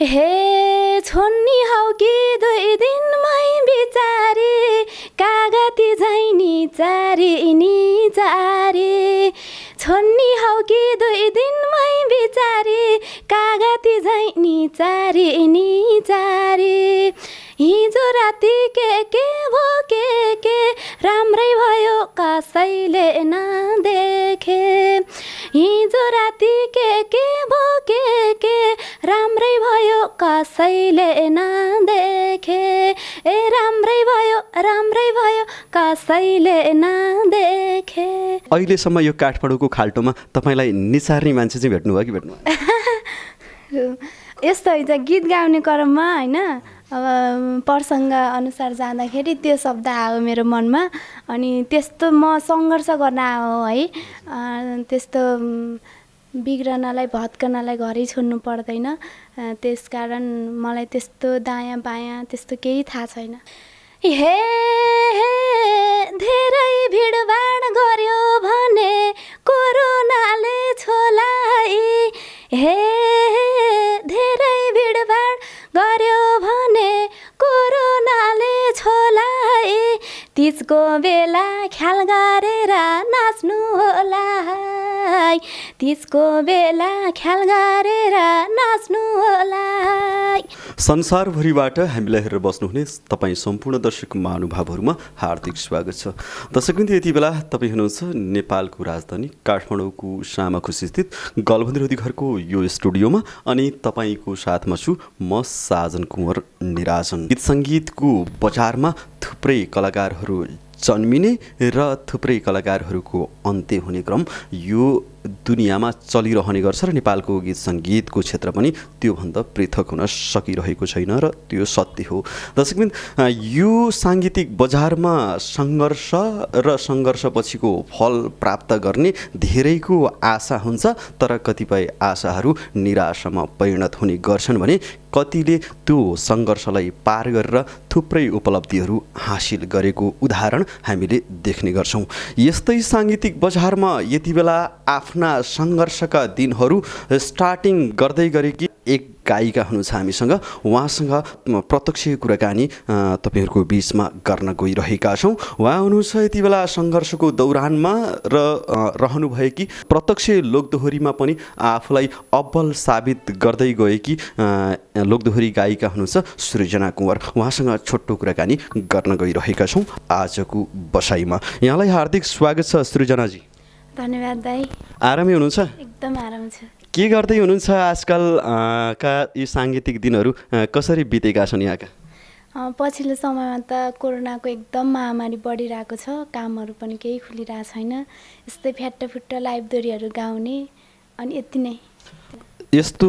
हे छोन्नी हौ कि 2 दिनमै बिचारी कागती झैनी चारी चारी छोन्नी हौ कि 2 दिनमै बिचारी कागती झैनी चारी चारी हिजो राति के भो के राम्रै भयो कसैले नदेखे हिजो राति के भो के राम्रै भयो कसैले नदेखे ए राम्रै भयो कसैले नदेखे। अहिलेसम्म यो काठमाडौँको खाल्टोमा तपाईँलाई निचार्ने मान्छे चाहिँ भेट्नुभयो कि भेट्नु यस्तो हुन्छ गीत गाउने क्रममा होइन अब प्रसङ्ग अनुसार जाँदाखेरि त्यो शब्द आयो मेरो मनमा अनि त्यस्तो म सङ्घर्ष गर्न आयो है त्यस्तो बिग्रनलाई भत्कनलाई घरै छोड्नु पर्दैन त्यसकारण मलाई त्यस्तो दायाँ बायाँ त्यस्तो केही थाहा छैन। हे धेरै भिडभाड गर्यो भने कोरोनाले छोलाई हे धेरै भिडभाड गर्यो भने कोरोनाले छोलाई तिजको बेला ख्याल गरेर नाच्नु होला तिजको बेला ख्याल गरेर नाच्नु होला। संसारभरिबाट हामीलाई हेरेर बस्नुहुने तपाईँ सम्पूर्ण दर्शक महानुभावहरूमा हार्दिक स्वागत छ। दर्शकवृन्द यति बेला तपाईँ हुनुहुन्छ नेपालको राजधानी काठमाडौँको सामाखुसी स्थित गलबन्दी रोधी घरको यो स्टुडियोमा अनि तपाईँको साथमा छु म साजन कुँवर निराजन। गीत सङ्गीतको बजारमा थुप्रै कलाकारहरू जन्मिने र थुप्रै कलाकारहरूको अन्त्य हुने क्रम यो दुनियाँमा चलिरहने गर्छ र नेपालको गीत सङ्गीतको क्षेत्र पनि त्योभन्दा पृथक हुन सकिरहेको छैन र त्यो सत्य हो। दर्शकवृन्द यो साङ्गीतिक बजारमा सङ्घर्ष र सङ्घर्षपछिको फल प्राप्त गर्ने धेरैको आशा हुन्छ तर कतिपय आशाहरू निराशामा परिणत हुने गर्छन् भने कतिले त्यो सङ्घर्षलाई पार गरेर थुप्रै उपलब्धिहरू हासिल गरेको उदाहरण हामीले देख्ने गर्छौँ। यस्तै साङ्गीतिक बजारमा यति बेला आफ्ना सङ्घर्षका दिनहरू स्टार्टिङ गर्दै गरेकी एक गायिका हुनुहुन्छ हामीसँग उहाँसँग प्रत्यक्ष कुराकानी तपाईँहरूको बिचमा गर्न गइरहेका छौँ। उहाँ हुनुहुन्छ यति बेला सङ्घर्षको दौरानमा र रहनुभएकी प्रत्यक्ष लोकदोहोरीमा पनि आफूलाई अब्बल साबित गर्दै गएकी लोकदोहोरी गायिका हुनुहुन्छ सृजना कुँवर। उहाँसँग छोटो कुराकानी गर्न गइरहेका छौँ आजको बसाइमा। यहाँलाई हार्दिक स्वागत छ सृजनाजी। धन्यवाद दाइ। आरामै हुनुहुन्छ? एकदम आराम छ। के गर्दै हुनुहुन्छ आजकल का यी साङ्गीतिक दिनहरू कसरी बितेका छन् यहाँका? पछिल्लो समयमा त कोरोनाको एकदम महामारी बढिरहेको छ कामहरू पनि केही खुलिरहेको छैन यस्तै फ्याट्टफुट्ट लाइभ दोहोरीहरू गाउने अनि यति नै। यस्तो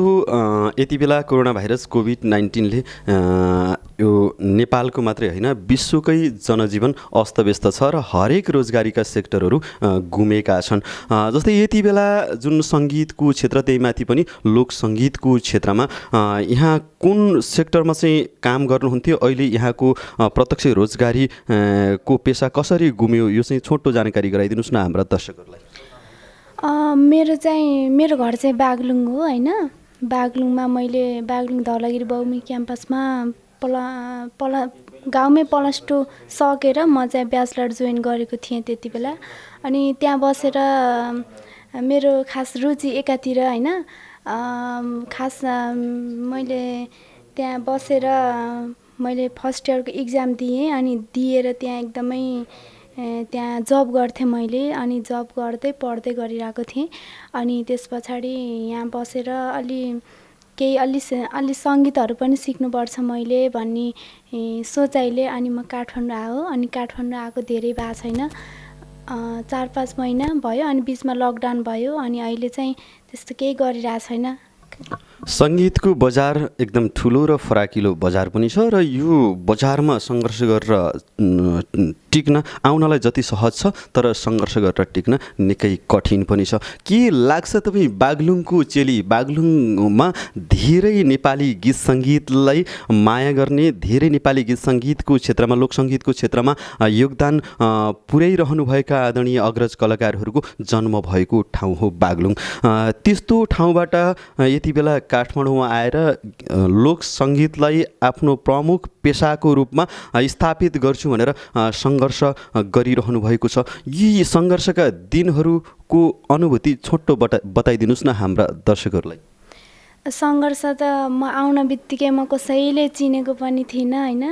यति बेला कोरोना भाइरस कोभिड-19ले यो नेपालको मात्रै होइन विश्वकै जनजीवन अस्तव्यस्त छ र हरेक रोजगारीका सेक्टरहरू गुमेका छन्। जस्तै यति बेला जुन सङ्गीतको क्षेत्र त्यही माथि पनि लोक सङ्गीतको क्षेत्रमा यहाँ कुन सेक्टरमा चाहिँ काम गर्नुहुन्थ्यो अहिले यहाँको प्रत्यक्ष रोजगारी को पेसा कसरी गुम्यो यो चाहिँ छोटो जानकारी गराइदिनुहोस् न हाम्रा दर्शकहरूलाई। मेरो घर चाहिँ बागलुङ हो होइन। बागलुङमा मैले बागलुङ धौलागिरी बहुमुखी क्याम्पसमा गाउँमै +2 सकेर म चाहिँ ब्याचलर जोइन गरेको थिएँ त्यति बेला। अनि त्यहाँ बसेर मेरो खास रुचि एकातिर होइन खास मैले त्यहाँ बसेर मैले फर्स्ट इयरको इक्जाम दिएँ अनि दिएर त्यहाँ एकदमै त्यहाँ जब गर्थेँ मैले अनि जब गर्दै पढ्दै गरिरहेको थिएँ। अनि त्यस पछाडि यहाँ बसेर अलि सङ्गीतहरू पनि सिक्नुपर्छ मैले भन्ने सोचाइले अनि म काठमाडौँ आयो। अनि काठमाडौँ आएको धेरै भएको छैन 4-5 महिना भयो अनि बिचमा लकडाउन भयो अनि अहिले चाहिँ त्यस्तो केही गरिरहेको छैन। सङ्गीतको बजार एकदम ठुलो र फराकिलो बजार पनि छ र यो बजारमा सङ्घर्ष गरेर टिक्न आउनलाई जति सहज छ तर सङ्घर्ष गरेर टिक्न निकै कठिन पनि छ। के लाग्छ तपाईँ बागलुङको चेली बागलुङमा धेरै नेपाली गीत सङ्गीतलाई माया गर्ने धेरै नेपाली गीत सङ्गीतको क्षेत्रमा लोकसङ्गीतको क्षेत्रमा योगदान पुर्याइरहनुभएका आदरणीय अग्रज कलाकारहरूको जन्म भएको ठाउँ हो बागलुङ। त्यस्तो ठाउँबाट यति बेला काठमाडौँमा आएर लोक सङ्गीतलाई आफ्नो प्रमुख पेसाको रूपमा स्थापित गर्छु भनेर सङ्घर्ष गरिरहनु भएको छ। यी सङ्घर्षका दिनहरूको अनुभूति छोटो बताइदिनुहोस् न हाम्रा दर्शकहरूलाई। सङ्घर्ष त म आउन बित्तिकै म कसैले चिनेको पनि थिइनँ होइन।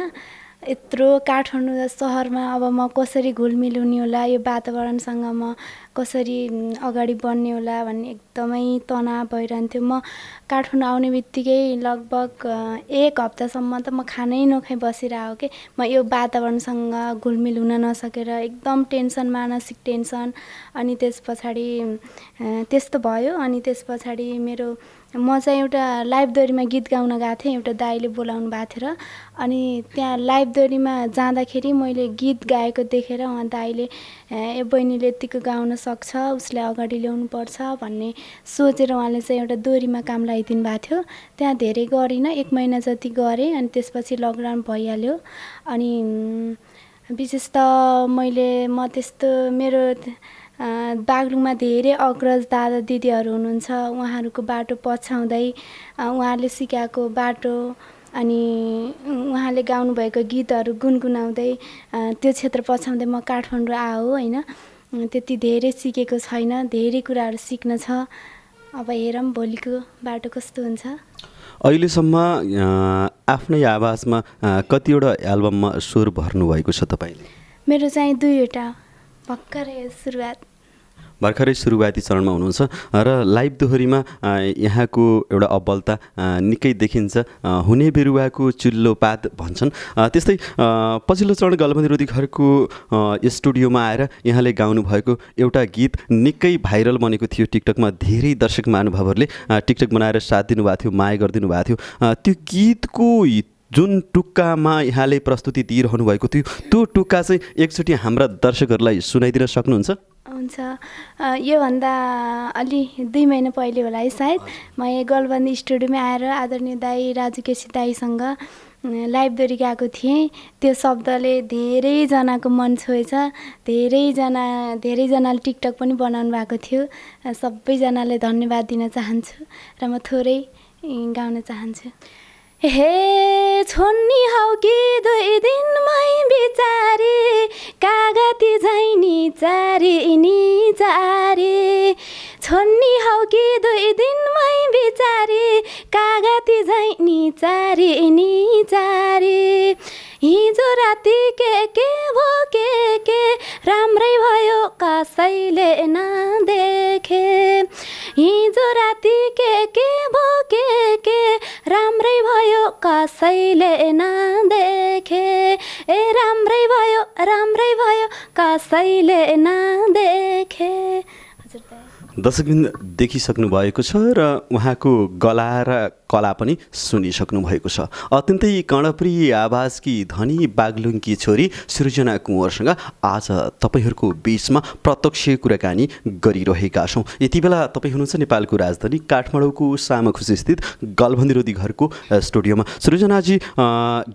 यत्रो काठमाडौँ सहरमा अब म कसरी घुलमिल हुने होला, यो वातावरणसँग म कसरी अगाडि बढ्ने होला भन्ने एकदमै तनाव भइरहन्थ्यो। म काठमाडौँ आउने बित्तिकै लगभग 1 हप्तासम्म त म खानै नखाइ बसिरहेको कि म यो वातावरणसँग घुलमिल हुन नसकेर एकदम टेन्सन, मानसिक टेन्सन। अनि त्यस पछाडि त्यस्तो भयो। अनि त्यस पछाडि म चाहिँ एउटा लाइब्रेरीमा गीत गाउन गएको थिएँ, एउटा दाइले बोलाउनु भएको थियो र। अनि त्यहाँ लाइब्रेरीमा जाँदाखेरि मैले गीत गाएको देखेर उहाँ दाइले ए बहिनीले यत्तिको गाउन सक्छ, उसलाई अगाडि ल्याउनुपर्छ भन्ने सोचेर उहाँले चाहिँ एउटा दोहोरीमा काम लगाइदिनु भएको थियो। त्यहाँ धेरै गरिनँ, 1 महिना जति गरेँ। अनि त्यसपछि लकडाउन भइहाल्यो। अनि विशेष त म त्यस्तो मेरो बागलुङमा धेरै अग्रज दादा दिदीहरू हुनुहुन्छ, उहाँहरूको बाटो पछ्याउँदै उहाँले सिकाएको बाटो अनि उहाँले गाउनुभएको गीतहरू गुनगुनाउँदै त्यो क्षेत्र पछ्याउँदै म काठमाडौँ आऊ होइन। त्यति धेरै सिकेको छैन, धेरै कुराहरू सिक्न छ। अब हेरौँ भोलिको बाटो कस्तो हुन्छ। अहिलेसम्म आफ्नै आवाजमा कतिवटा एल्बममा स्वर भर्नुभएको छ तपाईँले? मेरो चाहिँ 2वटा, भर्खरै सुरुवाती चरणमा हुनुहुन्छ र लाइभ दोहोरीमा यहाँको एउटा अब्बलता निकै देखिन्छ। हुने बिरुवाको चिल्लो पात भन्छन्। त्यस्तै पछिल्लो चरण गलबन्दी रोधी घरको स्टुडियोमा आएर यहाँले गाउनुभएको एउटा गीत निकै भाइरल बनेको थियो। टिकटकमा धेरै दर्शक महानुभावहरूले टिकटक बनाएर साथ दिनुभएको थियो, माया गरिदिनु भएको थियो। त्यो गीतको जुन टुक्कामा यहाँले प्रस्तुति दिइरहनु भएको थियो, त्यो टुक्का चाहिँ एकचोटि हाम्रा दर्शकहरूलाई सुनाइदिन सक्नुहुन्छ? हुन्छ। योभन्दा अलि 2 महिना पहिले होला है सायद, म यहाँ गलबन्दी स्टुडियोमै आएर आदरणीय दाई राजु केसी दाईसँग लाइभ दोहोरी गाएको थिएँ। त्यो शब्दले धेरैजनाको मन छोएछ। धेरैजनाले टिकटक पनि बनाउनु भएको थियो। सबैजनालाई धन्यवाद दिन चाहन्छु र म थोरै गाउन चाहन्छु। हे छोड्नी हौ कि 2 दिनमै बिचारी, कागती झैनी चारी छोड्नी हौ कि 2 दिनमै बिचारी, कागती झैनी चारी हिजो राति के भो के राम्रै भयो कसैले नदेखे। हिजो राति के भो के राम्रै भयो कसैले नदेखे। ए राम्रै भयो कसैले नदेखे। दर्शकवृन्द देखिसक्नु भएको छ र उहाँको गला र कला पनि सुनिसक्नु भएको छ। अत्यन्तै कर्णप्रिय आवाजकी धनी बागलुङकी छोरी सृजना कुँवरसँग आज तपाईँहरूको बिचमा प्रत्यक्ष कुराकानी गरिरहेका छौँ। यति बेला तपाईँ हुनुहुन्छ नेपालको राजधानी काठमाडौँको सामाखुसी स्थित गलबन्दी रोधी घरको स्टुडियोमा। सृजनाजी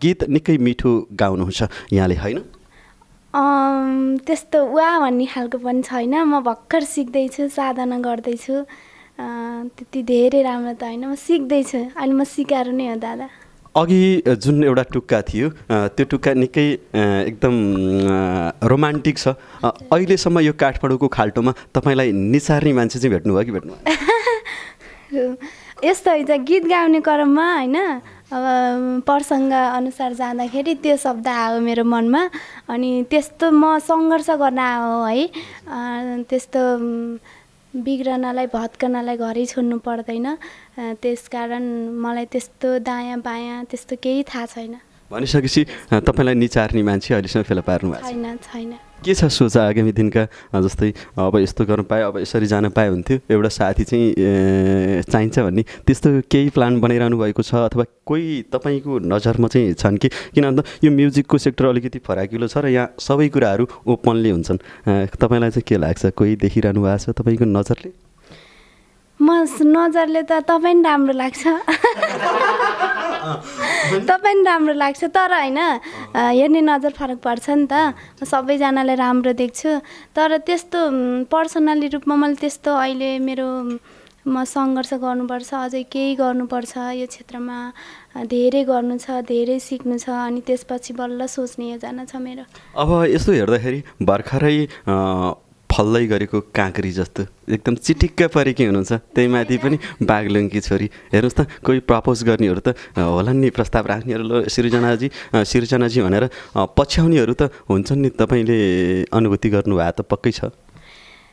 गीत निकै मिठो गाउनुहुन्छ यहाँले होइन? त्यस्तो वा भन्ने खालको पनि छैन। म भर्खर सिक्दैछु, साधना गर्दैछु। त्यति धेरै राम्रो त होइन, म सिक्दैछु। अहिले म सिकाएर नै हो दादा। अघि जुन एउटा टुक्का थियो त्यो टुक्का निकै एकदम रोमान्टिक छ। अहिलेसम्म यो काठमाडौँको खाल्टोमा तपाईँलाई निचार्ने मान्छे चाहिँ भेट्नुभयो कि भेट्नु? यस्तो हुन्छ गीत गाउने क्रममा होइन, अब प्रसङ्ग अनुसार जाँदाखेरि त्यो शब्द आयो मेरो मनमा। अनि त्यस्तो म सङ्घर्ष गर्न आयो है। त्यस्तो बिग्रनलाई भत्कनलाई घरै छोड्नु पर्दैन। त्यसकारण मलाई त्यस्तो दायाँ बायाँ त्यस्तो केही थाहा छैन। भनिसकेपछि तपाईँलाई निचार्ने मान्छे अहिलेसम्म फेला पार्नु भएको छैन। के छ सोच आगामी दिनका? जस्तै अब यस्तो गर्न पाए, अब यसरी जान पाए हुन्थ्यो, एउटा साथी चाहिँ चाहिन्छ भन्ने त्यस्तो केही प्लान बनाइरहनु भएको छ अथवा कोही तपाईँको नजरमा चाहिँ छन् कि? किनभने यो म्युजिकको सेक्टर अलिकति फराकिलो छ र यहाँ सबै कुराहरू ओपनली हुन्छन्। तपाईँलाई चाहिँ के लाग्छ? कोही देखिरहनु भएको छ तपाईँको नजरले? नजरले त तपाईँ पनि राम्रो लाग्छ। तपाईँ राम्रो लाग्छ, तर होइन हेर्ने नजर फरक पर्छ नि त। म सबैजनालाई राम्रो देख्छु, तर त्यस्तो पर्सनली रूपमा मैले त्यस्तो अहिले मेरो म सङ्घर्ष गर्नुपर्छ, अझै केही गर्नुपर्छ, यो क्षेत्रमा धेरै गर्नु छ, धेरै सिक्नु छ, अनि त्यसपछि बल्ल सोच्ने योजना छ मेरो। अब यस्तो हेर्दाखेरि भर्खरै फल्दै गरेको काँक्री जस्तो एकदम चिटिक्क परेकी हुनुहुन्छ, त्यही माथि पनि बागलुङकी छोरी। हेर्नुहोस् त, कोही प्रपोज गर्नेहरू त होला नि, प्रस्ताव राख्नेहरू ल सिर्जनाजी भनेर पछ्याउनेहरू त हुन्छन् नि। तपाईँले अनुभूति गर्नुभएको त पक्कै छ?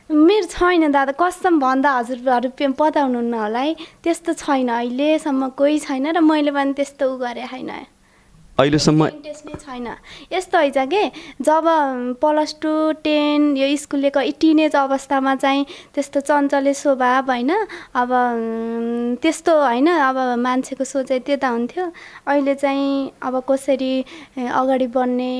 मेरो छैन दादा, कसम भन्दा हजुरहरू बताउनुहुन्न होला है, त्यस्तो छैन, अहिलेसम्म कोही छैन र मैले पनि त्यस्तो गरे छैन, अहिलेसम्म इन्ट्रेस्ट नै छैन। यस्तो हैछ के, जब +2 10 यो स्कुलको टिनेज अवस्थामा चाहिँ त्यस्तो चञ्चले स्वभाव होइन, अब त्यस्तो होइन, अब मान्छेको सोचाइ त्यो त हुन्थ्यो। अहिले चाहिँ अब कसरी अगाडि बढ्ने,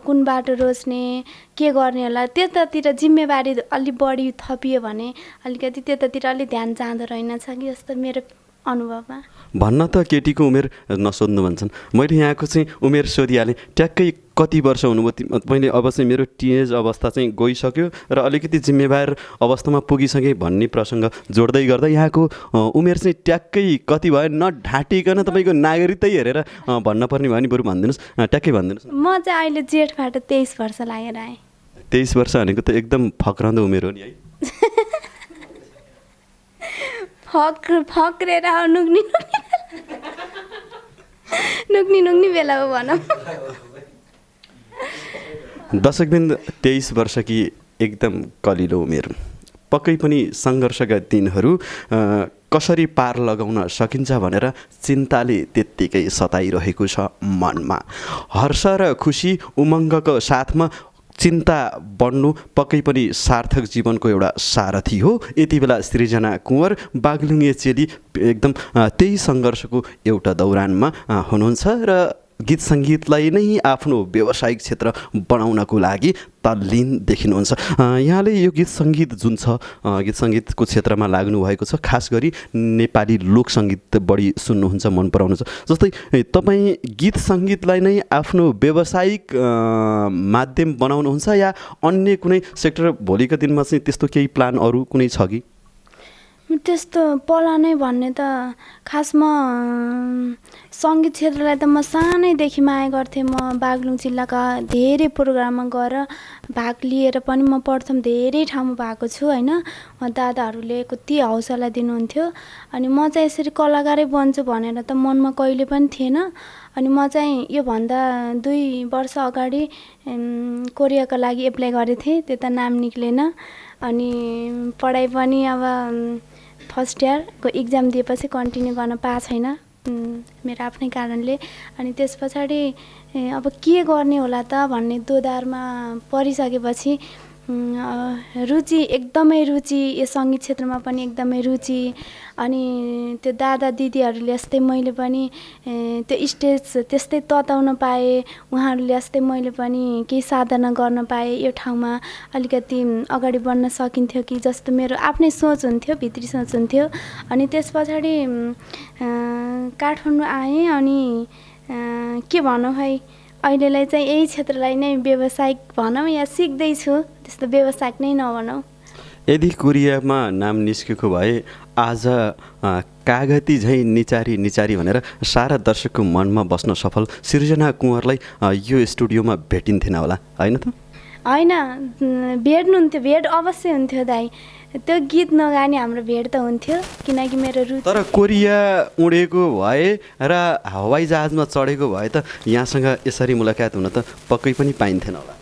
कुन बाटो रोज्ने, के गर्ने होला, त्यतातिर जिम्मेवारी अलि बढी थपियो भने अलिकति त्यतातिर अलि ध्यान जाँदो रहेनछ कि जस्तो मेरो अनुभवमा। भन्न त केटीको उमेर नसोध्नु भन्छन्, मैले यहाँको चाहिँ उमेर सोधिहालेँ। ट्याक्कै कति वर्ष हुनुभयो? मैले अब चाहिँ मेरो टिनेज अवस्था चाहिँ गइसक्यो र अलिकति जिम्मेवार अवस्थामा पुगिसकेँ भन्ने प्रसङ्ग जोड्दै गर्दा यहाँको उमेर चाहिँ ट्याक्कै कति भयो? नढाँटिकन तपाईँको नागरिकतै हेरेर भन्नुपर्ने भयो नि, बरु भनिदिनुहोस्, ट्याक्कै भनिदिनुहोस्। म चाहिँ अहिले जेठबाट 23 वर्ष लागेर आएँ। 23 वर्ष भनेको त एकदम फक्राउँदो उमेर हो नि है। फक्रेर नुक्नी बेला हो भनौँ। दर्शकबिन्द, 23 वर्ष कि एकदम कलिलो उमेर। पक्कै पनि सङ्घर्षका दिनहरू कसरी पार लगाउन सकिन्छ भनेर चिन्ताले त्यत्तिकै सताइरहेको छ मनमा। हर्ष र खुसी उमङ्गको साथमा चिन्ता बढ्नु पक्कै पनि सार्थक जीवनको एउटा सारथी हो। यति बेला सृजना कुँवर बागलुङे चेली एकदम त्यही सङ्घर्षको एउटा दौरानमा हुनुहुन्छ र गीत सङ्गीतलाई नै आफ्नो व्यावसायिक क्षेत्र बनाउनको लागि तल्लीन देखिनुहुन्छ। यहाँले यो गीत सङ्गीत जुन छ, गीत सङ्गीतको क्षेत्रमा लाग्नु भएको छ, खास गरी नेपाली लोकसङ्गीत बढी सुन्नुहुन्छ, मन पराउनुहुन्छ। जस्तै तपाईँ गीत सङ्गीतलाई नै आफ्नो व्यावसायिक माध्यम बनाउनुहुन्छ या अन्य कुनै सेक्टर भोलिका दिनमा चाहिँ त्यस्तो केही प्लान अरू कुनै छ कि? त्यस्तो प्लानै भन्ने त खासमा सङ्गीत क्षेत्रलाई त म सानैदेखि माया गर्थेँ। म बागलुङ जिल्लाका धेरै प्रोग्राममा गएर भाग लिएर पनि म प्रथम धेरै ठाउँमा भएको छु होइन। दादाहरूले कति हौसला दिनुहुन्थ्यो, अनि म चाहिँ यसरी कलाकारै बन्छु भनेर त मनमा कहिले पनि थिएन। अनि म चाहिँ योभन्दा 2 वर्ष अगाडि कोरियाको लागि एप्लाई गरेको थिएँ, त्यो त नाम निक्लेन। अनि पढाइ पनि अब फर्स्ट इयरको इक्जाम दिएपछि कन्टिन्यू गर्न पाएको छैन मेरो आफ्नै कारणले। अनि त्यस पछाडि अब के गर्ने होला त भन्ने दोधारमा परिसकेपछि रुचि, एकदमै रुचि, यो सङ्गीत क्षेत्रमा पनि एकदमै रुचि। अनि त्यो दादा दिदीहरूले जस्तै मैले पनि त्यो स्टेज त्यस्तै तताउन पाएँ, उहाँहरूले जस्तै मैले पनि केही साधना गर्न पाएँ, यो ठाउँमा अलिकति अगाडि बढ्न सकिन्थ्यो कि जस्तो मेरो आफ्नै सोच हुन्थ्यो, भित्री सोच हुन्थ्यो। अनि त्यस पछाडि काठमाडौँ आएँ, अनि के भनौँ है, अहिलेलाई चाहिँ यही क्षेत्रलाई नै व्यावसायिक भनौँ या सिक्दैछु, त्यस्तो व्यावसायिक नै नभनौँ। यदि कोरियामा नाम निस्केको भए आज कागती झैँ निचारी निचारी भनेर सारा दर्शकको मनमा बस्न सफल सृजना कुँवरलाई यो स्टुडियोमा भेटिन्थेन होला, होइन त? होइन, भेट्नुहुन्थ्यो, भेट अवश्य हुन्थ्यो दाइ। त्यो गीत नगाने हाम्रो भेट त हुन्थ्यो, किनकि मेरो रुचि। तर कोरिया उडेको भए र हवाई जहाजमा चढेको भए त यहाँसँग यसरी मुलाकात हुन त पक्कै पनि पाइन्थेन होला।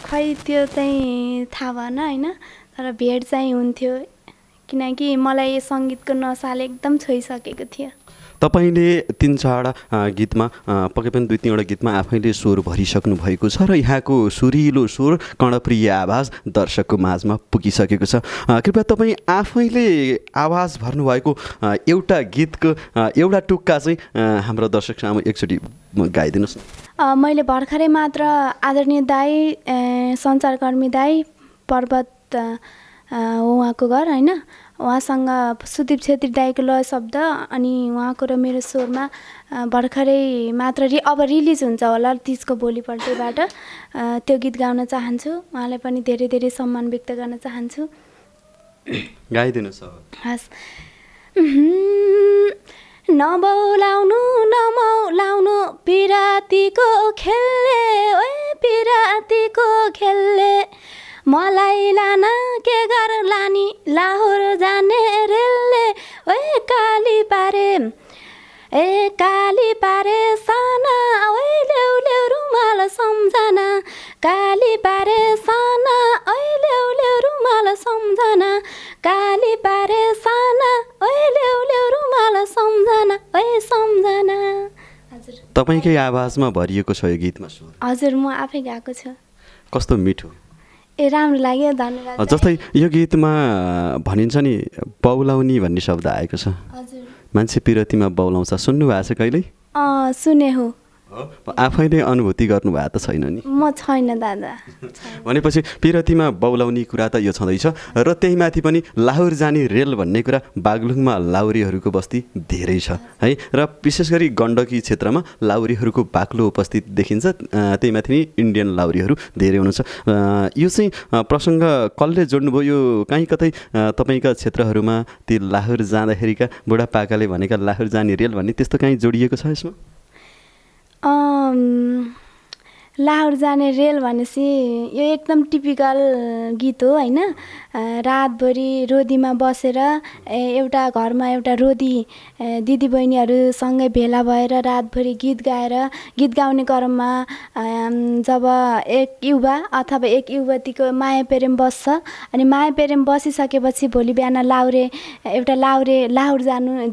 खै त्यो चाहिँ थाहा भएन होइन, तर भेट चाहिँ हुन्थ्यो, किनकि मलाई सङ्गीतको नसाले एकदम छोइसकेको थियो। तपाईँले 3-4वटा गीतमा, पक्कै पनि 2-3वटा गीतमा आफैले स्वर भरिसक्नु भएको छ र यहाँको सुरिलो स्वर, कर्णप्रिय आवाज दर्शकको माझमा पुगिसकेको छ। कृपया तपाईँ आफैले आवाज भर्नुभएको एउटा गीतको एउटा टुक्का चाहिँ हाम्रो दर्शक सामु एकचोटि गाइदिनुहोस् न। मैले भर्खरै मात्र आदरणीय दाई, सञ्चारकर्मी दाई पर्वत उहाँको घर होइन, उहाँसँग सुदीप छेत्री दाईको लय शब्द अनि उहाँको र मेरो स्वरमा भर्खरै मात्र अब रिलिज हुन्छ होला 30 को भोलिपल्टबाट त्यो गीत गाउन चाहन्छु। उहाँलाई पनि धेरै धेरै सम्मान व्यक्त गर्न चाहन्छु। गाइदिनुहोस्। हस्। नबौलाउनु नमौलाउनु पिरातीको खेलले ओए पिरातीको खेलले मलाई लान के गर लानी लाहोर जाने रेलले ओए काली पारे ए काली पारे साना ओए ल्याउ ल्याउ रुमाल सम्झना काली पारे साना ओए ल्याउ ल्याउ रुमाल सम्झना काली पारे साना ओए ल्याउ ल्याउ रुमाल सम्झना ओए सम्झना। हजुर तपाईँकै आवाजमा भरिएको छ यो गीतमा स्वर। हजुर म आफै गाएको छु। कस्तो मिठो। ए राम्रो लाग्यो धन्यवाद। जस्तै यो गीतमा भनिन्छ नि बौलाउनी भन्ने शब्द आएको छ। हजुर मान्छे पिरतीमा बौलाउँछ, सुन्नु भएको छ कहिल्यै? सुने हो। आफैले अनुभूति गर्नुभएको त छैन नि? म छैन दादा। भनेपछि पिरतीमा बौलाउने कुरा त यो छँदैछ र त्यही माथि पनि लाहोर जाने रेल भन्ने कुरा बागलुङमा लाउरीहरूको बस्ती धेरै छ है, र विशेष गरी गण्डकी क्षेत्रमा लाउरीहरूको बाक्लो उपस्थित देखिन्छ। त्यही माथि नि इन्डियन लाउरीहरू धेरै हुनुहुन्छ। यो चाहिँ प्रसङ्ग कसले जोड्नुभयो? यो कहीँ कतै तपाईँका क्षेत्रहरूमा ती लाहोर जाँदाखेरिका बुढापाकाले भनेका लाहोर जाने रेल भन्ने त्यस्तो कहीँ जोडिएको छ यसमा? लाहोर जाने रेल भनेपछि यो एकदम टिपिकल गीत हो होइन। रातभरि रोदीमा बसेर एउटा घरमा एउटा रोदी दिदीबहिनीहरूसँगै भेला भएर रातभरि गीत गाएर गीत गाउने क्रममा जब एक युवा अथवा एक युवतीको माया प्रेम बस्छ अनि माया प्रेम बसिसकेपछि भोलि बिहान एउटा लाहुरे लाहोर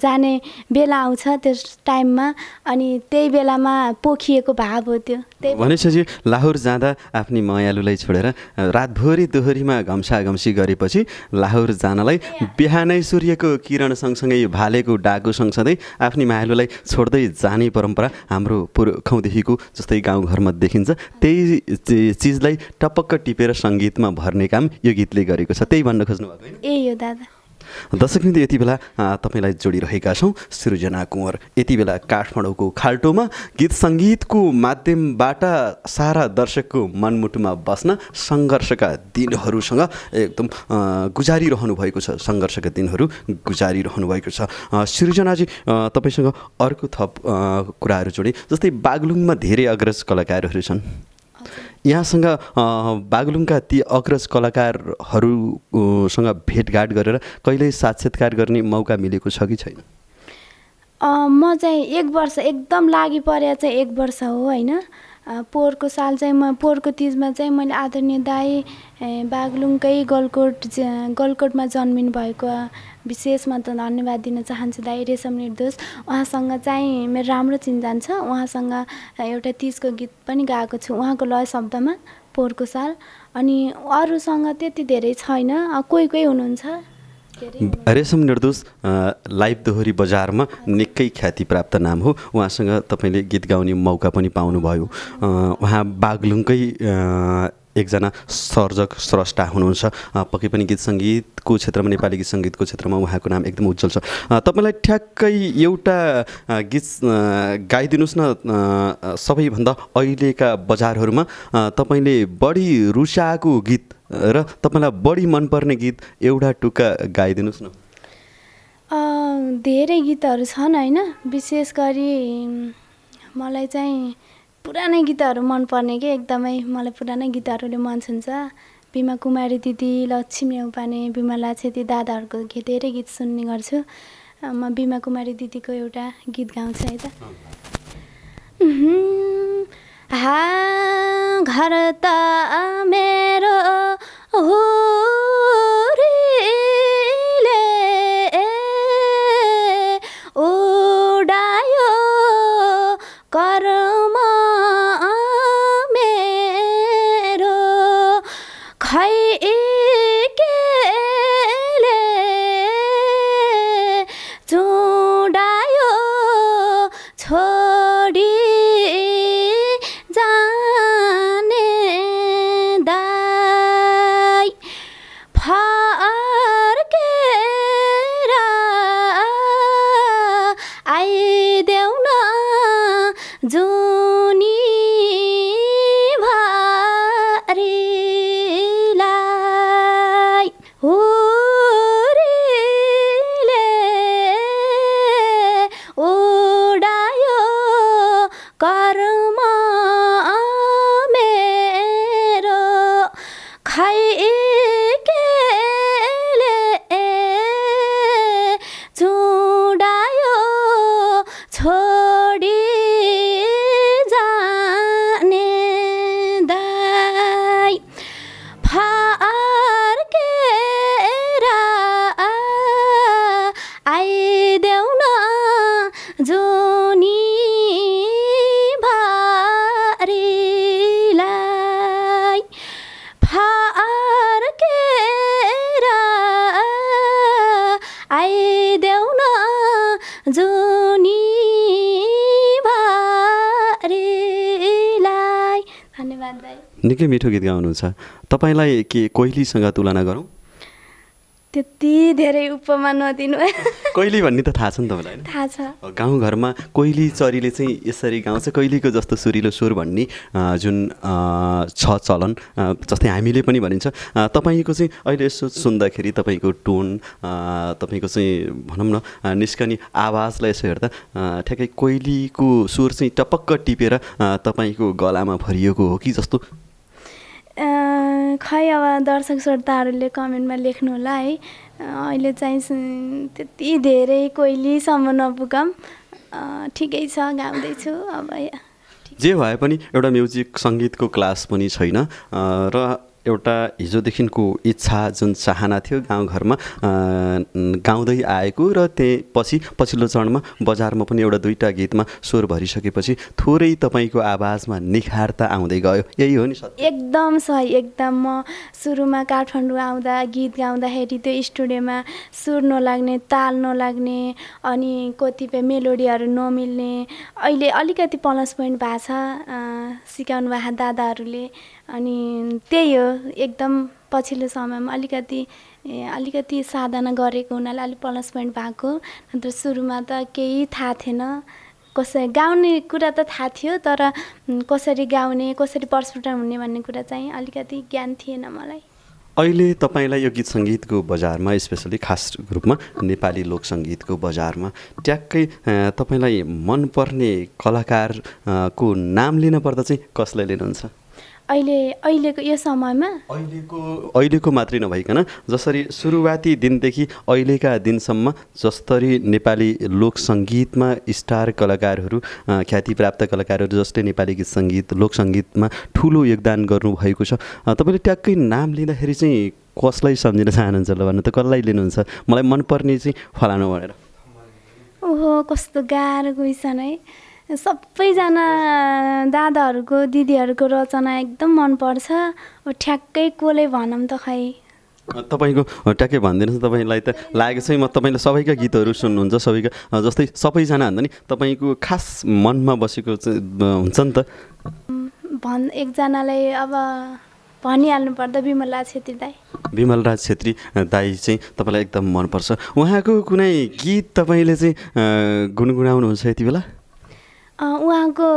जाने बेला आउँछ त्यस टाइममा, अनि त्यही बेलामा पोखिएको भाव हो त्यो। भनेपछि लाहोर जाँदा आफ्नी मायालुलाई छोडेर रातभरि दोहोरीमा घम्साघम्सी गरेपछि लाहोर जानलाई बिहानै सूर्यको किरण सँगसँगै भालेको डाको सँगसँगै आफ्नी मायालुलाई छोड्दै जाने परम्परा हाम्रो पुर्खौँदेखिको जस्तै गाउँघरमा देखिन्छ। त्यही चिजलाई टपक्क टिपेर सङ्गीतमा भर्ने काम यो गीतले गरेको छ, त्यही भन्न खोज्नु भएको होइन? ए हो दादा। दर्शकवृन्द, यति बेला तपाईँलाई जोडिरहेका छौँ सृजना कुँवर। यति बेला काठमाडौँको खाल्टोमा गीत सङ्गीतको माध्यमबाट सारा दर्शकको मनमुटुमा बस्न सङ्घर्षका दिनहरूसँग एकदम गुजारिरहनु भएको छ, सङ्घर्षका दिनहरू गुजारिरहनु भएको छ। सृजनाजी, तपाईँसँग अर्को थप कुराहरू जोडेँ, जस्तै बागलुङमा धेरै अग्रज कलाकारहरू छन्। यहाँसँग बागलुङका ती अग्रज कलाकारहरूसँग भेटघाट गरेर कहिल्यै साक्षात्कार गर्ने मौका मिलेको छ कि छैन? म चाहिँ 1 वर्ष एकदम लागि परे चाहिँ 1 वर्ष हो होइन। पोहोरको साल चाहिँ पोहोरको तिजमा चाहिँ मैले आदरणीय दाई बागलुङकै गलकोटमा जन्मिनु भएको विशेषमा त धन्यवाद दिन चाहन्छु दाई रेशम निर्दोष। उहाँसँग चाहिँ मेरो राम्रो चिन्जान छ। उहाँसँग एउटा तिजको गीत पनि गाएको छु उहाँको लय शब्दमा पोहोरको साल। अनि अरूसँग त्यति धेरै छैन, कोही कोही हुनुहुन्छ। रेशम निर्दोष लाइभ दोहोरी बजारमा निकै ख्याति प्राप्त नाम हो। उहाँसँग तपाईँले गीत गाउने मौका पनि पाउनुभयो। उहाँ बागलुङकै एकजना सर्जक स्रष्टा हुनुहुन्छ। पक्कै पनि गीत सङ्गीतको क्षेत्रमा, नेपाली गीत सङ्गीतको क्षेत्रमा उहाँको नाम एकदम उज्जवल छ। तपाईँलाई ठ्याक्कै एउटा गीत गाइदिनुहोस् न, सबैभन्दा अहिलेका बजारहरूमा तपाईँले बढी रुचाएको गीत र तपाईँलाई बढी मनपर्ने गीत एउटा टुक्का गाइदिनुहोस् न। धेरै गीतहरू छन् होइन, विशेष गरी मलाई चाहिँ पुरानै गीतहरू मनपर्ने कि एकदमै मलाई पुरानै गीतहरूले मन छुन्छ। बिमा कुमारी दिदी, लक्ष्मी औपाने, बिमला छेत्री दादाहरूको धेरै गीत सुन्ने गर्छु। म बिमा कुमारी दिदीको एउटा गीत गाउँछु है त। घर त मेरो हुरीले उडायो कर्म मेरो, खै केले चुडायो छोडी जाने दाइ, फर्केर आइदेऊ न जुनी भरिलाई, हुरीले कर्म मेरो खै केले चुडायो छोडी जाने दाइ फर्केर आइदेऊ न जुनी भरिलाई फर्केर आइदेऊ न जुनी भरिलाई। धन्यवाद दाइ। निकै मिठो गीत गाउनुहुन्छ। तपाईँलाई के कोइलीसँग तुलना गरौँ? त्यति धेरै उपमा नदिनु। कोइली भन्ने त थाहा छ नि तपाईँलाई? थाहा छ। गाउँघरमा कोइली चरीले चाहिँ यसरी गाउँछ, कोइलीको जस्तो सुरिलो स्वर भन्ने जुन छ चलन, जस्तै हामीले पनि भनिन्छ। तपाईँको चाहिँ अहिले यसो सुन्दाखेरि तपाईँको टोन, तपाईँको चाहिँ भनौँ न निस्कने आवाजलाई यसो हेर्दा ठ्याक्कै कोइलीको स्वर चाहिँ टपक्क टिपेर तपाईँको गलामा भरिएको हो कि जस्तो। खै अब दर्शक श्रोताहरूले कमेन्टमा लेख्नु होला है। अहिले चाहिँ त्यति धेरै कोइलीसम्म नपुगौँ, ठिकै छ, गाउँदैछु अब। जे भए पनि एउटा म्युजिक सङ्गीतको क्लास पनि छैन र एउटा हिजोदेखिको इच्छा जुन चाहना थियो गाउँघरमा गाउँदै आएको र त्यही पछिल्लो चरणमा बजारमा पनि एउटा दुईवटा गीतमा स्वर भरिसकेपछि थोरै तपाईँको आवाजमा निखारता आउँदै गयो, यही हो नि? एकदम सही, एकदम। म सुरुमा काठमाडौँ आउँदा गीत गाउँदाखेरि त्यो स्टुडियोमा सुर नलाग्ने, ताल नलाग्ने, अनि कतिपय मेलोडीहरू नमिल्ने। अहिले अलिकति प्लस पोइन्ट भएको छ सिकाउनु भएको दादाहरूले, अनि त्यही हो एकदम पछिल्लो समयमा अलिकति साधना गरेको हुनाले अलिक प्लस पोइन्ट भएको। नत्र सुरुमा त केही थाहा थिएन। कसरी गाउने कुरा त थाहा थियो, तर कसरी गाउने, कसरी प्रस्फुटन हुने भन्ने कुरा चाहिँ अलिकति ज्ञान थिएन मलाई। अहिले तपाईँलाई यो गीत सङ्गीतको बजारमा, स्पेसली खास रूपमा नेपाली लोकसङ्गीतको बजारमा ट्याक्कै तपाईँलाई मनपर्ने कलाकारको नाम लिन पर्दा चाहिँ कसलाई लिनुहुन्छ? अहिलेको यो समयमा अहिलेको मात्रै नभइकन जसरी सुरुवाती दिनदेखि अहिलेका दिनसम्म जसरी नेपाली लोकसङ्गीतमा स्टार कलाकारहरू, ख्यातिप्राप्त कलाकारहरू जसले नेपाली गीत सङ्गीत लोकसङ्गीतमा ठुलो योगदान गर्नुभएको छ, तपाईँले ट्याक्कै नाम लिँदाखेरि चाहिँ कसलाई सम्झिन चाहनुहुन्छ? ल भन्नु त, कसलाई लिनुहुन्छ? मलाई मनपर्ने चाहिँ फलानु भनेर। ओहो, कस्तो गाह्रो क्वेसन है। सबैजना दादाहरूको दिदीहरूको रचना एकदम मनपर्छ। ठ्याक्कै कसले भनौँ त खै। तपाईँको ट्याक्कै भनिदिनुहोस् न, तपाईँलाई त लागेको चाहिँ म तपाईँले सबैका गीतहरू सुन्नुहुन्छ, सबैका जस्तै सबैजना भन्दा नि तपाईँको खास मनमा बसेको हुन्छ नि त। एकजनालाई अब भनिहाल्नु पर्दा विमलराज छेत्री दाइ। विमलराज छेत्री दाइ चाहिँ तपाईँलाई एकदम मनपर्छ। उहाँको कुनै गीत तपाईँले चाहिँ गुनगुनाउनुहुन्छ यति बेला? उहाँको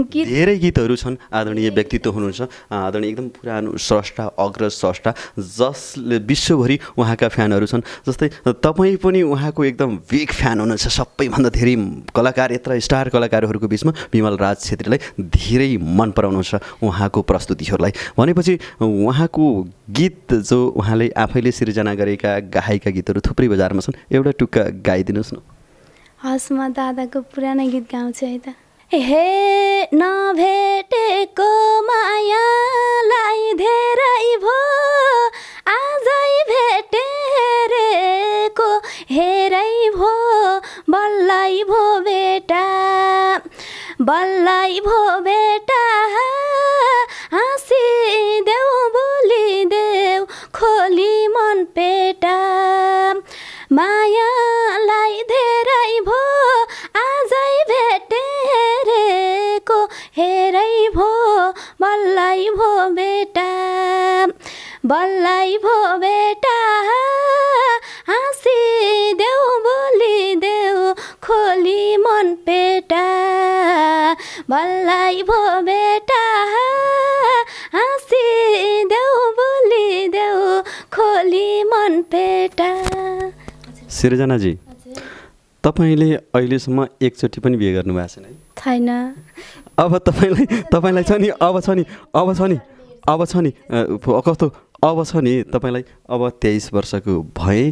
गीत धेरै गीतहरू छन्। आदरणीय व्यक्तित्व हुनुहुन्छ, आदरणीय एकदम पुरानो स्रष्टा, अग्रज स्रष्टा, जसले विश्वभरि उहाँका फ्यानहरू छन्। जस्तै तपाईँ पनि उहाँको एकदम बिग फ्यान हुनुहुन्छ। सबैभन्दा धेरै कलाकार, यत्र स्टार कलाकारहरूको बिचमा विमलराज छेत्रीलाई धेरै मन पराउनुहुन्छ उहाँको प्रस्तुतिहरूलाई। भनेपछि उहाँको गीत जो उहाँले आफैले सिर्जना गरेका गाएका गीतहरू थुप्रै बजारमा छन्, एउटा टुक्का गाइदिनुहोस् न। हस्, म दादाको पुरानो गीत गाउँछु है त। हे नभेटेको मायालाई धेरै भो आजै भेटेरेको हेरै भो बल्लै भो बेटा, बल्लै भो बेटा, हाँसिदेऊ बोलिदेऊ खोली मन पेटा, मायालाई धेरै भो आजै भेटेरेको हेरै भो बल्लै भो बेटा, बल्लै भो बेटा, हाँसिदेऊ बोलिदेऊ खोली मन पेटा, बल्लै भो बेटा, हाँसिदेऊ बोलिदेऊ खोली मन पेटा। सिर्जनाजी, तपाईँले अहिलेसम्म एकचोटि पनि बिहे गर्नुभएको छैन है? छैन। अब तपाईँलाई छ नि कस्तो अब छ नि तपाईँलाई अब 23 वर्षको भए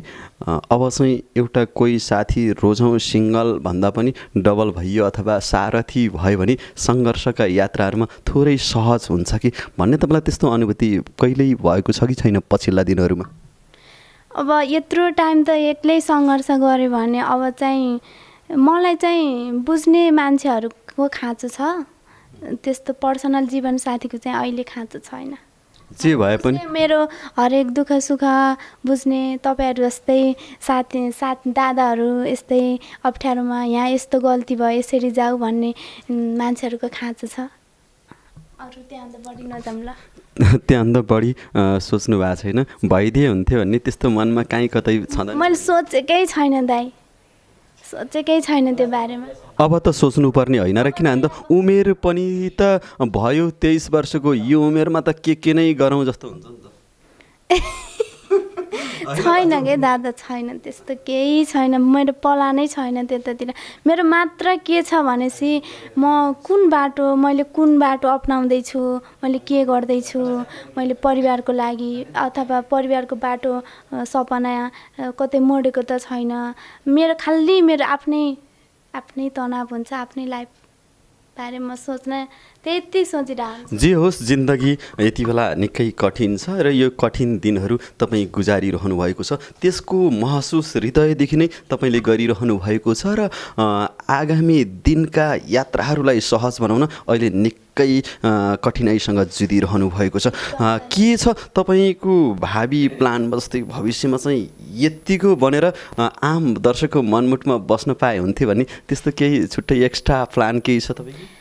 अब चाहिँ एउटा कोही साथी रोजौँ सिङ्गल भन्दा पनि डबल भइयो अथवा सारथी भयो भने सङ्घर्षका यात्राहरूमा थोरै सहज हुन्छ कि भन्ने तपाईँलाई त्यस्तो अनुभूति कहिल्यै भएको छ कि छैन पछिल्ला दिनहरूमा? अब यत्रो टाइम त एक्लै सङ्घर्ष गऱ्यो भने अब चाहिँ मलाई चाहिँ बुझ्ने मान्छेहरूको खाँचो छ, त्यस्तो पर्सनल जीवन साथीको चाहिँ अहिले खाँचो छैन। जे भए पनि मेरो हरेक दुःख सुख बुझ्ने तपाईँहरू जस्तै साथ दादाहरू यस्तै अप्ठ्यारोमा यहाँ यस्तो गल्ती भयो यसरी जाऊ भन्ने मान्छेहरूको खाँचो छ। अरू त्यहाँभन्दा बढी नजाऊँ ल। त्यहाँभन्दा बढी सोच्नु भएको छैन? भइदिए हुन्थ्यो भन्ने त्यस्तो मनमा काहीँ कतै छँदैन? मैले सोचेकै छैन दाइ, सोचेकै छैन त्यो बारेमा। अब त सोच्नुपर्ने होइन र, किनभने त उमेर पनि त भयो 23 वर्षको, यो उमेरमा त के नै गरौँ जस्तो हुन्छ नि त। छैन के दादा, छैन त्यस्तो केही छैन। मेरो प्लानै छैन त्यतातिर। मेरो मात्र के छ भनेपछि मैले कुन बाटो अप्नाउँदैछु, मैले के गर्दैछु, मैले परिवारको लागि अथवा परिवारको बाटो सपना कतै मोडेको त छैन। मेरो खालि मेरो आफ्नै तनाव हुन्छ, आफ्नै लाइफ बारेमा सोच्न त्यति सोचिरहेको। जे होस्, जिन्दगी यति बेला निकै कठिन छ र यो कठिन दिनहरू तपाईँ गुजारिरहनु भएको छ, त्यसको महसुस हृदयदेखि नै तपाईँले गरिरहनु भएको छ र आगामी दिनका यात्राहरूलाई सहज बनाउन अहिले निकै कठिनाइसँग जुधिरहनु भएको छ। के छ तपाईँको भावी प्लान? जस्तै भविष्यमा चाहिँ यत्तिको बनेर आम दर्शकको मनमुटमा बस्न पाए हुन्थ्यो भन्ने त्यस्तो केही छुट्टै एक्स्ट्रा प्लान केही छ तपाईँको?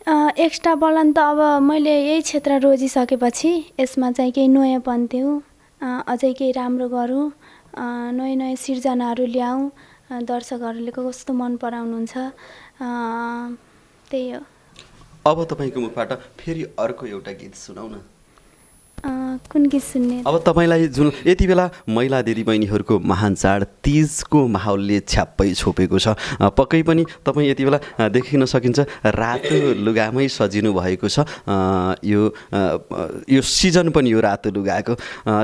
एक्स्ट्रा प्लान त अब मैले यही क्षेत्र रोजिसकेपछि यसमा चाहिँ केही नयाँपन दिउँ, अझै केही राम्रो गरौँ, नयाँ नयाँ सिर्जनाहरू ल्याउँ, दर्शकहरूले कस्तो मन पराउनुहुन्छ, त्यही हो। अब तपाईँको मुखबाट फेरि अर्को एउटा गीत सुनाउन। कुन गीत सुन्ने? अब तपाईँलाई जुन यति बेला महिला दिदीबहिनीहरूको महान चाड तिजको माहौलले छ्याप्पै छोपेको छ, पक्कै पनि तपाईँ यति बेला देखिन सकिन्छ रातो लुगामै सजिनु भएको छ। यो सिजन पनि यो रातो लुगाको,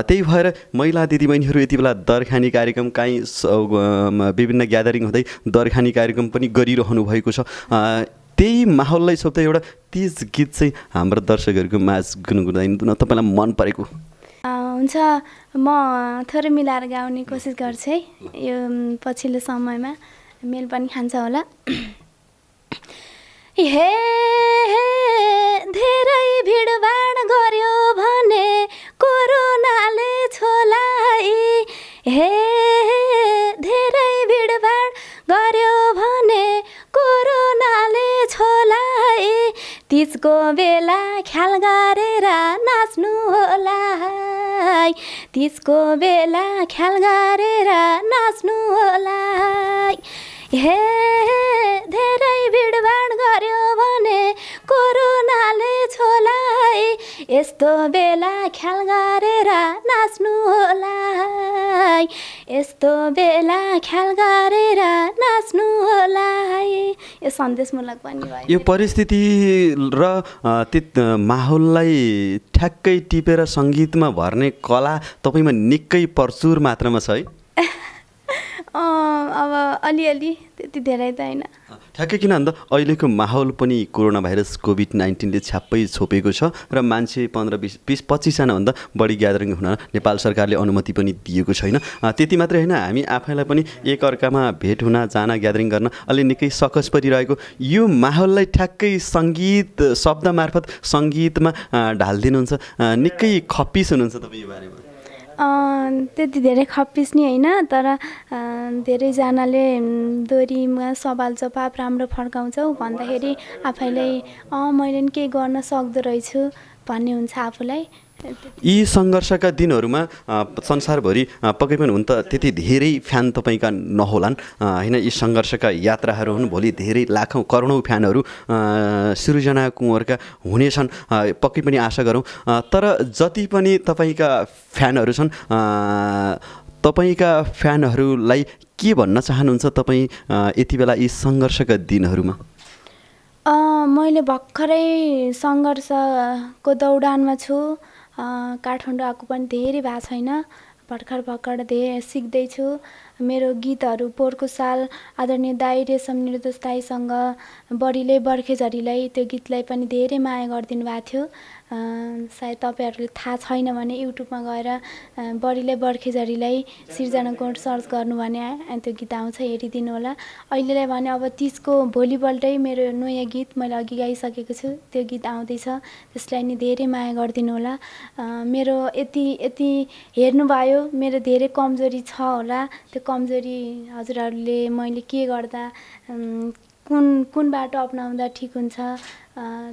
त्यही भएर महिला दिदीबहिनीहरू यति बेला दरखानी कार्यक्रम काहीँ विभिन्न ग्यादरिङ हुँदै दरखानी कार्यक्रम पनि गरिरहनु भएको छ। त्यही माहौललाई छोप्दै एउटा तीज गीत चाहिँ हाम्रो दर्शकहरूको माझ गुनगुनाइदिनु तपाईँलाई मन परेको। हुन्छ, म थोरै मिलाएर गाउने कोसिस गर्छु है, यो पछिल्लो समयमा मेल पनि खान्छ होला। हे धेरै भिडभाड गर्यो भने कोरोनाले छोलाई, हे धेरै भिडभाड गर्यो भने कोरोनाले छोलाई, तीजको बेला ख्याल गरेर नाच्नु होला, तीजको बेला ख्याल गरेर नाच्नु होला। हे धेरै भिडभाड गर्यो भने कोरोनाले छोलाई, यस्तो बेला ख्याल गरेर नाच्नु होला, यस्तो बेला ख्याल गरेर नाच्नु होला। यो सन्देशमूलक पनि भयो। यो परिस्थिति र माहौललाई ठ्याक्कै टिपेर सङ्गीतमा भर्ने कला तपाईँमा निकै प्रचुर मात्रामा छ है? अब अलिअलि, त्यति धेरै त होइन। ठ्याक्कै किन भन्दा अहिलेको माहौल पनि कोरोना भाइरस कोभिड-19ले छ्याप्पै छोपेको छ र मान्छे 15-20-25जनाभन्दा बढी ग्यादरिङ हुन नेपाल सरकारले अनुमति पनि दिएको छैन। त्यति मात्रै होइन, हामी आफैलाई पनि एकअर्कामा भेट हुन जान ग्यादरिङ गर्न अलि निकै सकस परिरहेको यो माहौललाई ठ्याक्कै सङ्गीत शब्द मार्फत सङ्गीतमा ढालिदिनुहुन्छ, निकै खप्पिस हुनुहुन्छ तपाईँ यो बारेमा? त्यति धेरै खप्पिस नि होइन, तर धेरैजनाले दोहोरीमा सवाल जवाब राम्रो फर्काउँछौ भन्दाखेरि आफैलाई मैले नि केही गर्न सक्दो रहेछु भन्ने हुन्छ आफूलाई। यी सङ्घर्षका दिनहरूमा संसारभरि पक्कै पनि हुन त त्यति धेरै फ्यान तपाईँका नहोलान् होइन, यी सङ्घर्षका यात्राहरू हुन्, भोलि धेरै लाखौँ करोडौँ फ्यानहरू सृजना कुँवरका हुनेछन्, पक्कै पनि आशा गरौँ। तर जति पनि तपाईँका फ्यानहरू छन् तपाईँका फ्यानहरूलाई के भन्न चाहनुहुन्छ तपाईँ यति बेला यी सङ्घर्षका दिनहरूमा? मैले भर्खरै सङ्घर्षको दौडानमा छु। काठमाडौँ आएको पनि धेरै भएको छैन, भर्खर धेरै सिक्दैछु। मेरो गीतहरू पोहोरको साल आदरणीय दाई रेशम निर्दोष दाईसँग बढीले बर्खेझरीलाई त्यो गीतलाई पनि धेरै माया गरिदिनु भएको थियो। सायद तपाईँहरूले थाहा छैन भने युट्युबमा गएर बढीले बर्खेझरीलाई सिर्जना कोड सर्च गर्नु भने त्यो गीत आउँछ, हेरिदिनु होला। अहिलेलाई भने अब 30 को भोलिपल्टै मेरो नयाँ गीत मैले अघि गाइसकेको छु, त्यो गीत आउँदैछ, त्यसलाई नि धेरै माया गरिदिनु होला। मेरो यति हेर्नुभयो, मेरो धेरै कमजोरी छ होला, त्यो कमजोरी हजुरहरूले मैले के गर्दा कुन बाटो अपनाउँदा ठिक हुन्छ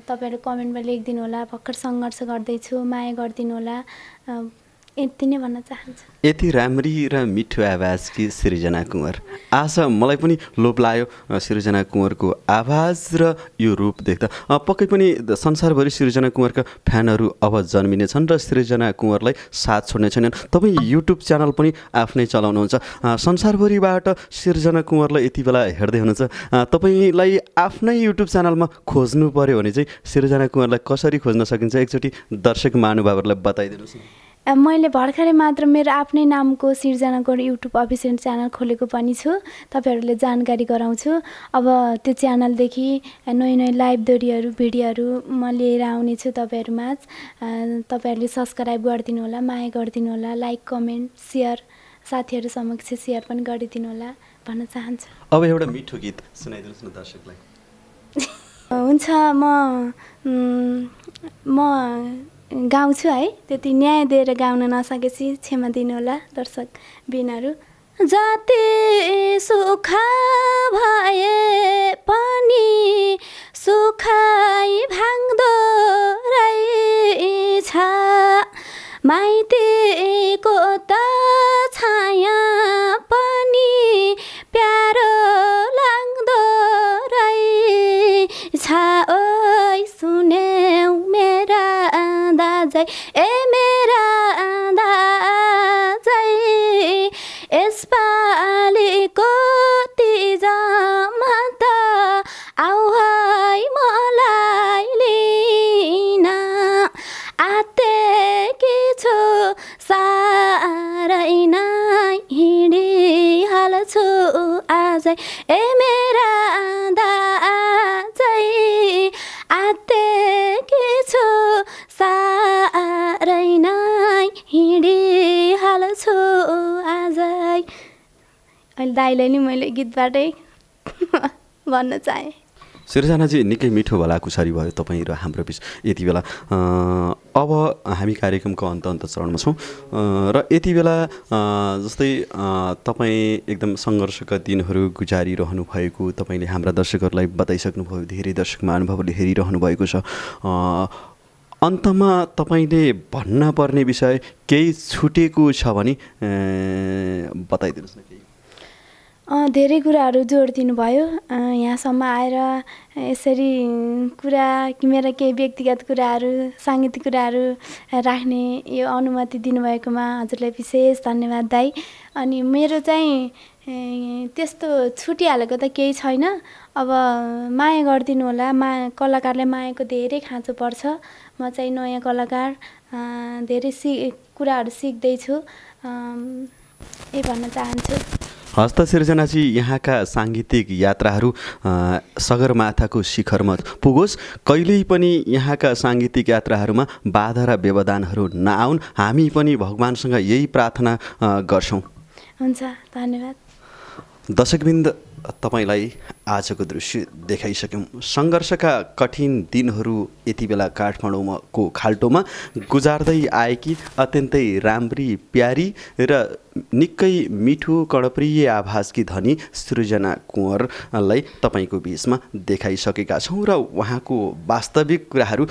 तपाईँहरू कमेन्टमा लेखिदिनु होला। भर्खर सङ्घर्ष गर्दैछु, माया गरिदिनु होला, यति नै भन्न चाहन्छु। यति राम्री र मिठो आवाजकी सृजना कुँवर, आज मलाई पनि लोभ लाग्यो सृजना कुँवरको आवाज र यो रूप देख्दा। पक्कै पनि संसारभरि सृजना कुँवरका फ्यानहरू अब जन्मिनेछन् र सृजना कुँवरलाई साथ छोड्ने छैनन्। तपाईँ युट्युब च्यानल पनि आफ्नै चलाउनुहुन्छ, संसारभरिबाट सृजना कुँवरलाई यति बेला हेर्दै हुनुहुन्छ। तपाईँलाई आफ्नै युट्युब च्यानलमा खोज्नु पर्यो भने चाहिँ सृजना कुँवरलाई कसरी खोज्न सकिन्छ, एकचोटि दर्शक महानुभावहरूलाई बताइदिनुहोस् न। मैले भर्खरै मात्र मेरो आफ्नै नामको सिर्जनाको युट्युब अफिसियल च्यानल खोलेको पनि छु, तपाईँहरूले जानकारी गराउँछु। अब त्यो च्यानलदेखि नयाँ लाइभ दोहोरीहरू भिडियोहरू म लिएर आउनेछु तपाईँहरूमाझ। तपाईँहरूले सब्सक्राइब गरिदिनु होला, माया गरिदिनु होला, लाइक कमेन्ट सेयर साथीहरू समक्ष सेयर पनि गरिदिनु होला भन्न चाहन्छु। अब एउटा मिठो गीत सुनाइदिनुहोस् न दर्शकलाई। हुन्छ, म गाउँछु है, त्यति न्याय दिएर गाउन नसकेपछि क्षमा दिनु होला दर्शक बिनहरू। जति सुख भए पनि सुखाइ भाग्दो रहेछ, माइतीको त छाया पनि प्यारो लाग्दो रहेछ। ओइ सुन्यौ मेरा दाजै, ए मेरा दाजै, यसपालिको तिजमा त आऊ है मलाई लिन, आतेकी छु साह्रै नै हिँडिहाल्छु आजै, ए मेरा दाजै, आतेकी छु साह्रै नै हिँडिहाल्छु आजै। अहिले दाइलाई नि मैले गीतबाटै भन्न चाहेँ। सृजनाजी निकै मिठो भलाकुसारी भयो तपाईँ र हाम्रो बिच यति बेला। अब हामी कार्यक्रमको अन्त चरणमा छौँ र यति बेला जस्तै तपाईँ एकदम सङ्घर्षका दिनहरू गुजारिरहनु भएको तपाईँले हाम्रा दर्शकहरूलाई बताइसक्नुभयो, धेरै दर्शक महानुभावहरूले हेरिरहनु भएको छ। अन्तमा तपाईँले भन्न पर्ने विषय केही छुटेको छ भने बताइदिनुहोस् न। केही धेरै कुराहरू जोडिदिनु भयो, यहाँसम्म आएर यसरी कुरा मेरा केही व्यक्तिगत कुराहरू साङ्गीतिक कुराहरू राख्ने यो अनुमति दिनुभएकोमा हजुरलाई विशेष धन्यवाद दाइ। अनि मेरो चाहिँ त्यस्तो छुटिहालेको त केही छैन, अब माया गरिदिनु होला। कलाकारलाई मायाको धेरै खाँचो पर्छ। म चाहिँ नयाँ कलाकार, धेरै कुराहरू सिक्दैछु, यही भन्न चाहन्छु। हस्त सृजनाजी, यहाँका साङ्गीतिक यात्राहरू सगरमाथाको शिखरमा पुगोस्, कहिल्यै पनि यहाँका साङ्गीतिक यात्राहरूमा बाधा र व्यवधानहरू नआउन्, हामी पनि भगवानसँग यही प्रार्थना गर्छौँ। हुन्छ, धन्यवाद। दर्शकवृन्द, तपाईँलाई आजको दृश्य देखाइसक्यौँ। सङ्घर्षका कठिन दिनहरू यति बेला काठमाडौँको खाल्टोमा गुजार्दै आएकी अत्यन्तै राम्री प्यारी र निकै मिठो कर्णप्रिय आवाजकी धनी सृजना कुँवरलाई तपाईँको बिचमा देखाइसकेका छौँ र उहाँको वास्तविक कुराहरू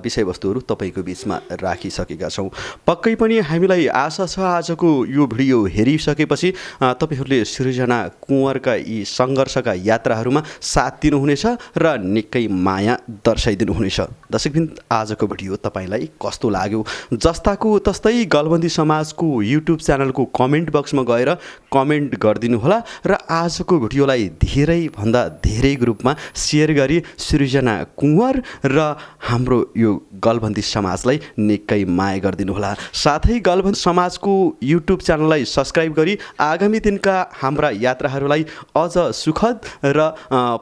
विषयवस्तुहरू तपाईँको बिचमा राखिसकेका छौँ। पक्कै पनि हामीलाई आशा छ आजको यो भिडियो हेरिसकेपछि तपाईँहरूले सृजना कुँवरका यी सङ्घर्षका यात्राहरूमा साथ दिनुहुनेछ र निकै माया दर्शाइदिनुहुनेछ। दर्शकवृन्द, आजको भिडियो तपाईँलाई कस्तो लाग्यो? जस्ताको तस्तै गलबन्दी समाजको युट्युब च्यानलको कमेन्ट बक्समा गएर कमेन्ट गरिदिनुहोला र आजको भिडियोलाई धेरैभन्दा धेरै ग्रुपमा सेयर गरी सृजना कुँवर र हाम्रो यो गलबन्दी समाजलाई निकै माया गरिदिनुहोला। साथै गलबन्दी समाजको युट्युब च्यानललाई सब्सक्राइब गरी आगामी दिनका हाम्रा यात्राहरूलाई अझ सुखद र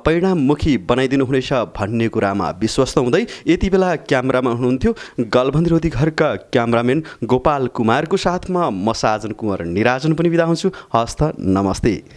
परिणाममुखी बनाइदिनुहुनेछ भन्ने कुरामा विश्वस्त हुँदै यति बेला क्यामेरामा हुनुहुन्थ्यो गलबन्दी रोधी घरका क्यामेराम्यान गोपाल कुमारको साथमा म साजन कुँवर निराजन पनि बिदा हुन्छु। हस्त नमस्ते।